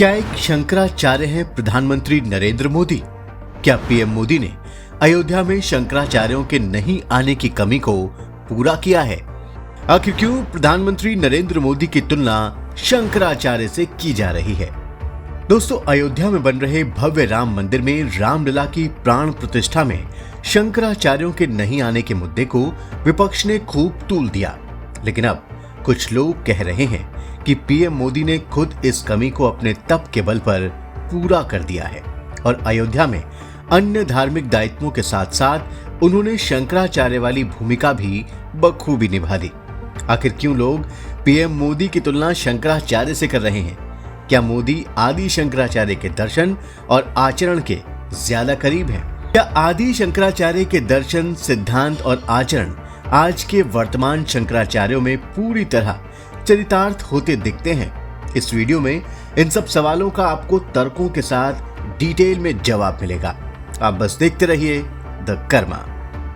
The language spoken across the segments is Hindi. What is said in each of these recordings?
क्या एक शंकराचार्य हैं प्रधानमंत्री नरेंद्र मोदी? क्या पीएम मोदी ने अयोध्या में शंकराचार्यों के नहीं आने की कमी को पूरा किया है? आखिर क्यों प्रधानमंत्री नरेंद्र मोदी की तुलना शंकराचार्य से की जा रही है? दोस्तों, अयोध्या में बन रहे भव्य राम मंदिर में रामलला की प्राण प्रतिष्ठा में शंकराचार्यों के नहीं आने के मुद्दे को विपक्ष ने खूब तूल दिया, लेकिन अब कुछ लोग कह रहे हैं कि पीएम मोदी ने खुद इस कमी को अपने तप के बल पर पूरा कर दिया है और अयोध्या में अन्य धार्मिक दायित्वों के साथ साथ उन्होंने शंकराचार्य वाली भूमिका भी बखूबी निभा दी। आखिर क्यों लोग पीएम मोदी की तुलना शंकराचार्य से कर रहे हैं? क्या मोदी आदि शंकराचार्य के दर्शन और आचरण के ज्यादा करीब हैं? क्या आदि शंकराचार्य के दर्शन, सिद्धांत और आचरण आज के वर्तमान शंकराचार्यों में पूरी तरह चरितार्थ होते दिखते हैं? इस वीडियो में इन सब सवालों का आपको तर्कों के साथ डिटेल में जवाब मिलेगा। आप बस देखते रहिए द कर्मा।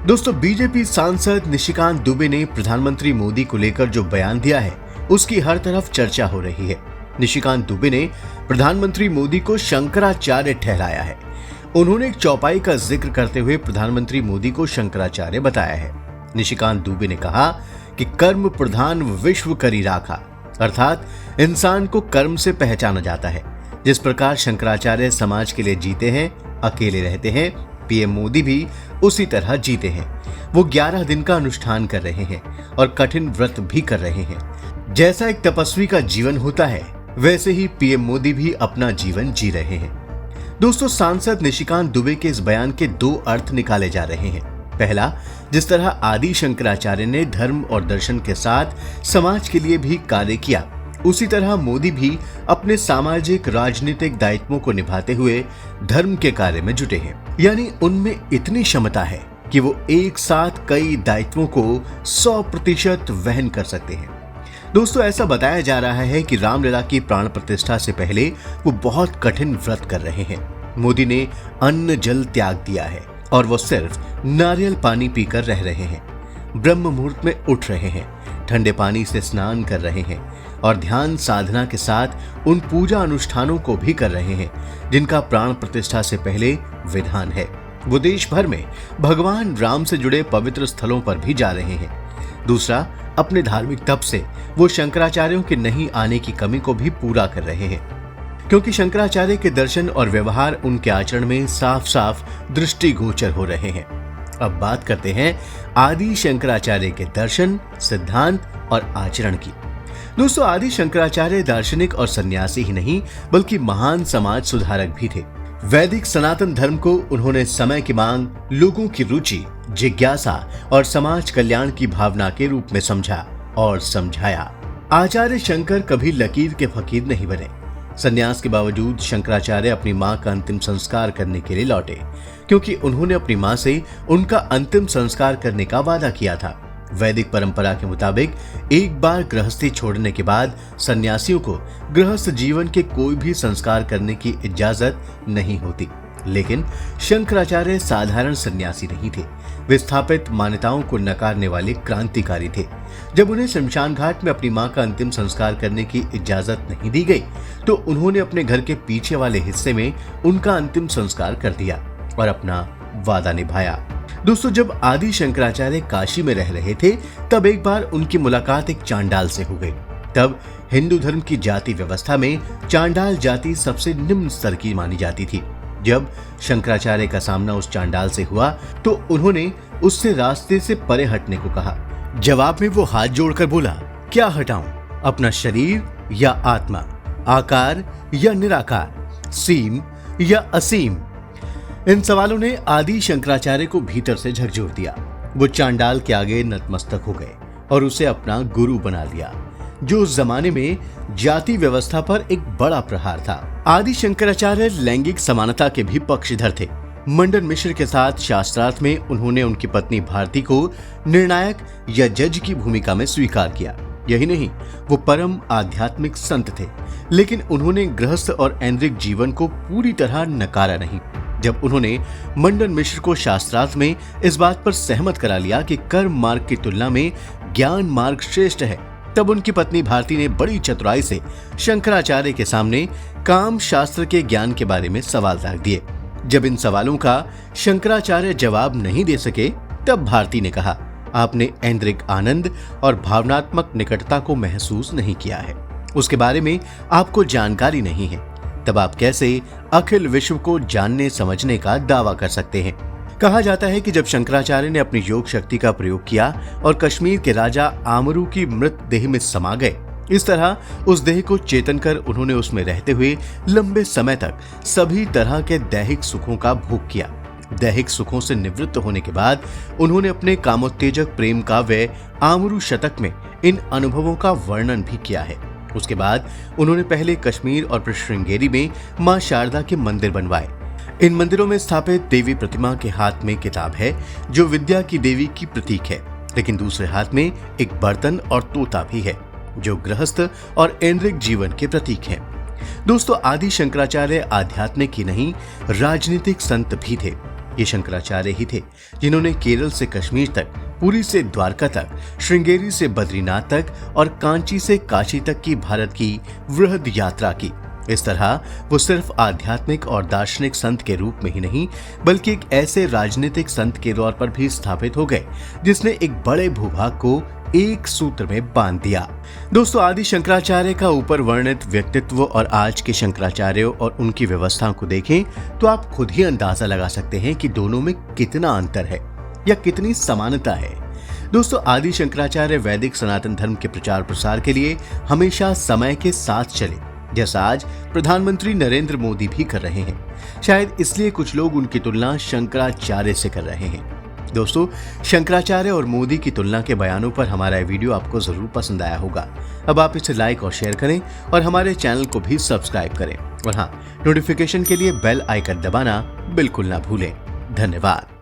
दोस्तों, बीजेपी सांसद निशिकांत दुबे ने प्रधानमंत्री मोदी को लेकर जो बयान दिया है उसकी हर तरफ चर्चा हो रही है। निशिकांत दुबे ने प्रधानमंत्री मोदी को शंकराचार्य ठहराया है। उन्होंने एक चौपाई का जिक्र करते हुए प्रधानमंत्री मोदी को शंकराचार्य बताया है। निशिकांत दुबे ने कहा कि कर्म प्रधान विश्व करी राखा, अर्थात इंसान को कर्म से पहचाना जाता है। जिस प्रकार शंकराचार्य समाज के लिए जीते हैं, अकेले रहते हैं, पीएम मोदी भी उसी तरह जीते हैं। वो 11 दिन का अनुष्ठान कर रहे हैं और कठिन व्रत भी कर रहे हैं। जैसा एक तपस्वी का जीवन होता है, वैसे ही पीएम मोदी भी अपना जीवन जी रहे हैं। दोस्तों, सांसद निशिकांत दुबे के इस बयान के दो अर्थ निकाले जा रहे हैं। पहला, जिस तरह आदि शंकराचार्य ने धर्म और दर्शन के साथ समाज के लिए भी कार्य किया, उसी तरह मोदी भी अपने सामाजिक राजनीतिक दायित्वों को निभाते हुए धर्म के कार्य में जुटे हैं। यानी उनमें इतनी क्षमता है कि वो एक साथ कई दायित्वों को 100% वहन कर सकते हैं। दोस्तों, ऐसा बताया जा रहा है कि रामलला की प्राण प्रतिष्ठा से पहले वो बहुत कठिन व्रत कर रहे हैं। मोदी ने अन्न जल त्याग दिया है और वो सिर्फ नारियल पानी पीकर रह रहे हैं। ब्रह्म मुहूर्त में उठ रहे हैं, ठंडे पानी से स्नान कर रहे हैं और ध्यान साधना के साथ उन पूजा अनुष्ठानों को भी कर रहे हैं जिनका प्राण प्रतिष्ठा से पहले विधान है। वो देश भर में भगवान राम से जुड़े पवित्र स्थलों पर भी जा रहे हैं। दूसरा, अपने धार्मिक तप से वो शंकराचार्यों के नहीं आने की कमी को भी पूरा कर रहे हैं, क्योंकि शंकराचार्य के दर्शन और व्यवहार उनके आचरण में साफ साफ दृष्टिगोचर हो रहे हैं। अब बात करते हैं आदि शंकराचार्य के दर्शन, सिद्धांत और आचरण की। दोस्तों, आदि शंकराचार्य दार्शनिक और सन्यासी ही नहीं बल्कि महान समाज सुधारक भी थे। वैदिक सनातन धर्म को उन्होंने समय की मांग, लोगों की रुचि, जिज्ञासा और समाज कल्याण की भावना के रूप में समझा और समझाया। आचार्य शंकर कभी लकीर के फकीर नहीं बने। संन्यास के बावजूद शंकराचार्य अपनी मां का अंतिम संस्कार करने के लिए लौटे, क्योंकि उन्होंने अपनी मां से उनका अंतिम संस्कार करने का वादा किया था। वैदिक परंपरा के मुताबिक एक बार गृहस्थी छोड़ने के बाद सन्यासियों को गृहस्थ जीवन के कोई भी संस्कार करने की इजाजत नहीं होती। लेकिन शंकराचार्य साधारण सन्यासी नहीं थे। वे स्थापित मान्यताओं को नकारने वाले क्रांतिकारी थे। जब उन्हें शमशान घाट में अपनी मां का अंतिम संस्कार करने की इजाजत नहीं दी गई, तो उन्होंने अपने घर के पीछे वाले हिस्से में उनका अंतिम संस्कार कर दिया और अपना वादा निभाया। दोस्तों, जब आदि शंकराचार्य काशी में रह रहे थे, तब एक बार उनकी मुलाकात एक चांडाल से हो गई। तब हिंदू धर्म की जाति व्यवस्था में चांडाल जाति सबसे निम्न स्तर की मानी जाती थी। जब शंकराचार्य का सामना उस चांडाल से हुआ, तो उन्होंने उससे रास्ते से परे हटने को कहा। जवाब में वो हाथ जोड़कर बोला, क्या हटाऊं, अपना शरीर या आत्मा, आकार या निराकार, सीम या असीम? इन सवालों ने आदि शंकराचार्य को भीतर से झकझोर दिया। वो चांडाल के आगे नतमस्तक हो गए और उसे अपना गुरु बना लिया, जो उस जमाने में जाति व्यवस्था पर एक बड़ा प्रहार था। आदि शंकराचार्य लैंगिक समानता के भी पक्षधर थे। मंडन मिश्र के साथ शास्त्रार्थ में उन्होंने उनकी पत्नी भारती को निर्णायक या जज की भूमिका में स्वीकार किया। यही नहीं, वो परम आध्यात्मिक संत थे, लेकिन उन्होंने गृहस्थ और ऐन्द्रिक जीवन को पूरी तरह नकारा नहीं। जब उन्होंने मंडन मिश्र को शास्त्रार्थ में इस बात पर सहमत करा लिया कि कर्म मार्ग की तुलना में ज्ञान मार्ग श्रेष्ठ है, तब उनकी पत्नी भारती ने बड़ी चतुराई से शंकराचार्य के सामने काम शास्त्र के ज्ञान के बारे में सवाल रख दिए। जब इन सवालों का शंकराचार्य जवाब नहीं दे सके, तब भारती ने कहा, आपने ऐन्द्रिक आनंद और भावनात्मक निकटता को महसूस नहीं किया है, उसके बारे में आपको जानकारी नहीं है, तब आप कैसे अखिल विश्व को जानने समझने का दावा कर सकते हैं। कहा जाता है कि जब शंकराचार्य ने अपनी योग शक्ति का प्रयोग किया और कश्मीर के राजा आमरू की मृत देह में समा गए, इस तरह उस देह को चेतन कर उन्होंने उसमें रहते हुए लंबे समय तक सभी तरह के दैहिक सुखों का भोग किया। दैहिक सुखों से निवृत्त होने के बाद उन्होंने अपने कामोत्तेजक प्रेम काव्य आमरू शतक में इन अनुभवों का वर्णन भी किया है। उसके बाद उन्होंने पहले कश्मीर और फिर श्रृंगेरी में मां शारदा के मंदिर बनवाए। इन मंदिरों में स्थापित देवी प्रतिमा के हाथ में किताब है जो विद्या की देवी की प्रतीक है, लेकिन दूसरे हाथ में एक बर्तन और तोता भी है जो गृहस्थ और ऐन्द्रिक जीवन के प्रतीक है। दोस्तों, आदि शंकराचार्य आध्यात्मिक ही नहीं, राजनीतिक संत भी थे। ये शंकराचार्य ही थे जिन्होंने केरल से कश्मीर तक, पुरी से द्वारका तक, श्रृंगेरी से बद्रीनाथ तक और कांची से काशी तक की भारत की वृहद यात्रा की। इस तरह वो सिर्फ आध्यात्मिक और दार्शनिक संत के रूप में ही नहीं, बल्कि एक ऐसे राजनीतिक संत के तौर पर भी स्थापित हो गए जिसने एक बड़े भूभाग को एक सूत्र में बांध दिया। दोस्तों, आदि शंकराचार्य का ऊपर वर्णित व्यक्तित्व और आज के शंकराचार्यों और उनकी व्यवस्थाओं को देखें तो आप खुद ही अंदाजा लगा सकते हैं कि दोनों में कितना अंतर है या कितनी समानता है। दोस्तों, आदि शंकराचार्य वैदिक सनातन धर्म के प्रचार प्रसार के लिए हमेशा समय के साथ चले, जैसा आज प्रधानमंत्री नरेंद्र मोदी भी कर रहे हैं। शायद इसलिए कुछ लोग उनकी तुलना शंकराचार्य से कर रहे हैं। दोस्तों, शंकराचार्य और मोदी की तुलना के बयानों पर हमारा यह वीडियो आपको जरूर पसंद आया होगा। अब आप इसे लाइक और शेयर करें और हमारे चैनल को भी सब्सक्राइब करें और हाँ, नोटिफिकेशन के लिए बेल आइकन दबाना बिल्कुल ना भूलें। धन्यवाद।